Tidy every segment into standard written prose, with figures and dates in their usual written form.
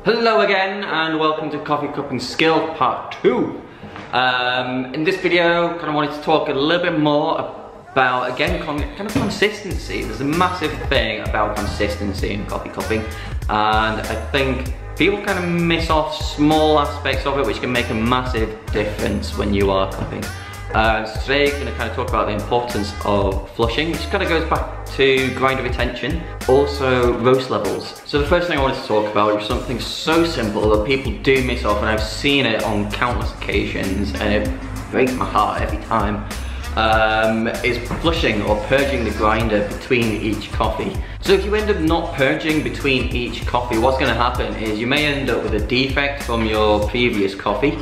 Hello again and welcome to Coffee Cupping Skill Part 2. In this video, kind of wanted to talk a little bit more about, again, kind of consistency. There's a massive thing about consistency in coffee cupping, and I think people kind of miss off small aspects of it which can make a massive difference when you are cupping. So today I'm going to kind of talk about the importance of flushing, which kind of goes back to grinder retention, also roast levels. So the first thing I wanted to talk about is something so simple that people do miss off, and I've seen it on countless occasions and it breaks my heart every time, is flushing or purging the grinder between each coffee. So if you end up not purging between each coffee, what's going to happen is you may end up with a defect from your previous coffee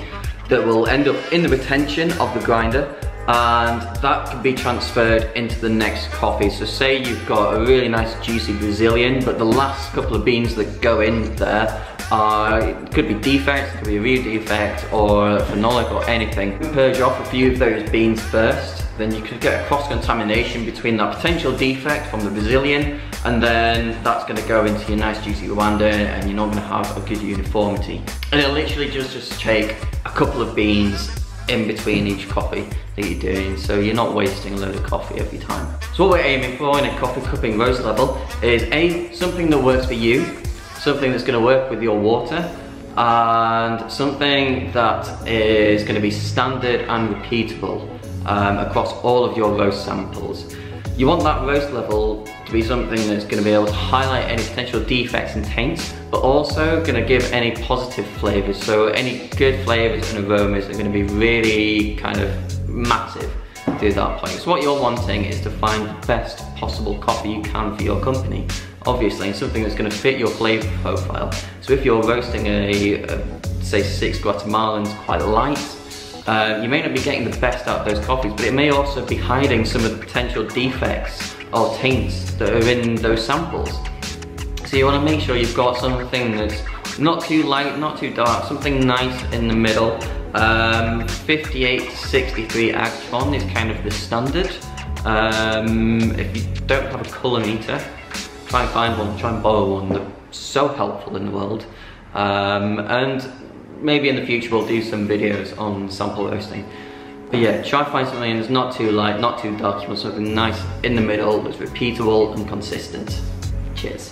that will end up in the retention of the grinder, and that can be transferred into the next coffee. So say you've got a really nice juicy Brazilian, but the last couple of beans that go in there it could be defects, it could be a rear defect or phenolic or anything. Purge off a few of those beans first, then you could get a cross-contamination between that potential defect from the Brazilian, and then that's going to go into your nice juicy Rwanda, and you're not going to have a good uniformity. And it'll literally just take a couple of beans in between each coffee that you're doing, so you're not wasting a load of coffee every time. So what we're aiming for in a coffee cupping roast level is something that works for you, something that's going to work with your water, and something that is going to be standard and repeatable across all of your roast samples. You want that roast level to be something that's going to be able to highlight any potential defects and taints, but also going to give any positive flavors. So any good flavors and aromas are going to be really kind of massive through that point. So what you're wanting is to find the best possible coffee you can for your company, obviously, and something that's going to fit your flavor profile. So if you're roasting say 6 Guatemalans quite light, you may not be getting the best out of those coffees, but it may also be hiding some of the potential defects or taints that are in those samples. So you want to make sure you've got something that's not too light, not too dark, something nice in the middle. 58 to 63 Agtron is kind of the standard. If you don't have a colour meter, try and find one, try and borrow one. They're so helpful in the world. And maybe in the future we'll do some videos on sample roasting. But yeah, try to find something that's not too light, not too dark. You want something nice in the middle that's repeatable and consistent. Cheers.